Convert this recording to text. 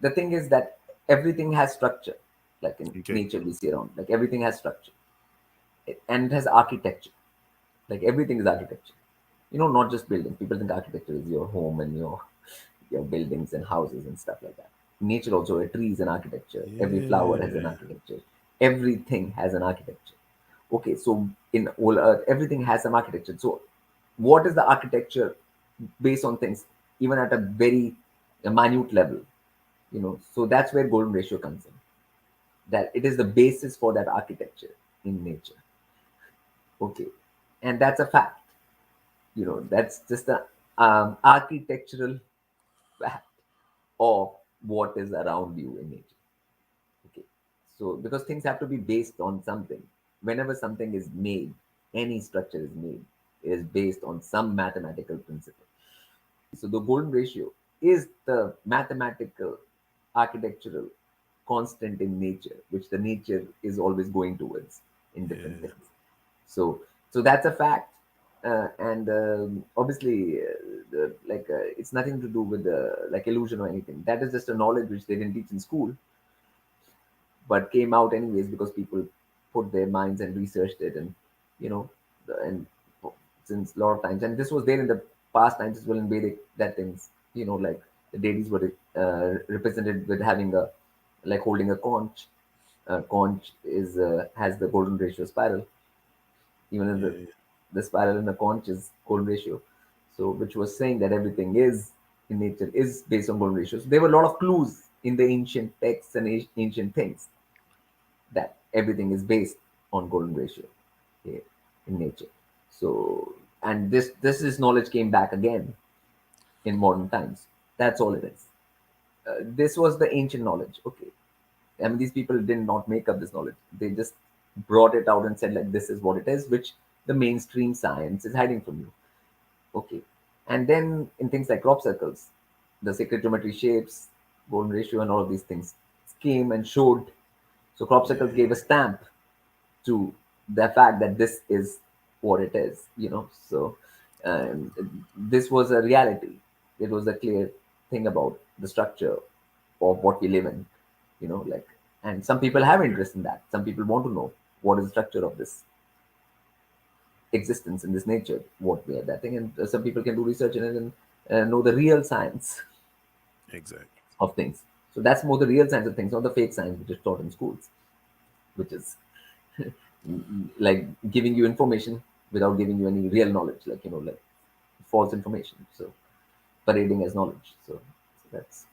the thing is that everything has structure. Like in Okay. nature, we see around, like everything has structure. And it has architecture. Like everything is architecture. Not just buildings. People think architecture is your home and your buildings and houses and stuff like that. Nature also, a tree is an architecture. Every flower has an Yeah. architecture. Everything has an architecture. Okay, so in all earth, everything has some architecture. So what is the architecture based on things, even at a very minute level? So that's where golden ratio comes in, that it is the basis for that architecture in nature. Okay, and that's a fact. That's just the architectural fact of what is around you in nature. Okay, so because things have to be based on something. Whenever something is made, any structure is made, it is based on some mathematical principle. So the golden ratio is the mathematical architectural constant in nature, which the nature is always going towards in different Yeah. things. So that's a fact. And obviously, it's nothing to do with like illusion or anything. That is just a knowledge which they didn't teach in school, but came out anyways because people put their minds and researched it. And you know and since a lot of times, and this was there in the past times as well in Vedic, that things, like the deities were represented with having a, like holding a conch. Conch is has the golden ratio spiral. Even in the Yeah. the spiral in the conch is golden ratio, so which was saying that everything is in nature is based on golden ratios. There were a lot of clues in the ancient texts and ancient things that everything is based on golden ratio here in nature. So, and this is knowledge came back again in modern times. That's all it is. This was the ancient knowledge. Okay, I mean, these people did not make up this knowledge. They just brought it out and said, like, this is what it is, which the mainstream science is hiding from you. Okay. And then in things like crop circles, the sacred geometry shapes, golden ratio, and all of these things came and showed. So crop circles Yeah. gave a stamp to the fact that this is what it is. So this was a reality. It was a clear thing about the structure of what we live in, like, and some people have interest in that. Some people want to know what is the structure of this existence in this nature, what we are that thing. And some people can do research in it and know the real science Exactly. of things. So that's more the real science of things, not the fake science which is taught in schools, which is like giving you information without giving you any real knowledge, like false information. So parading as knowledge. So that's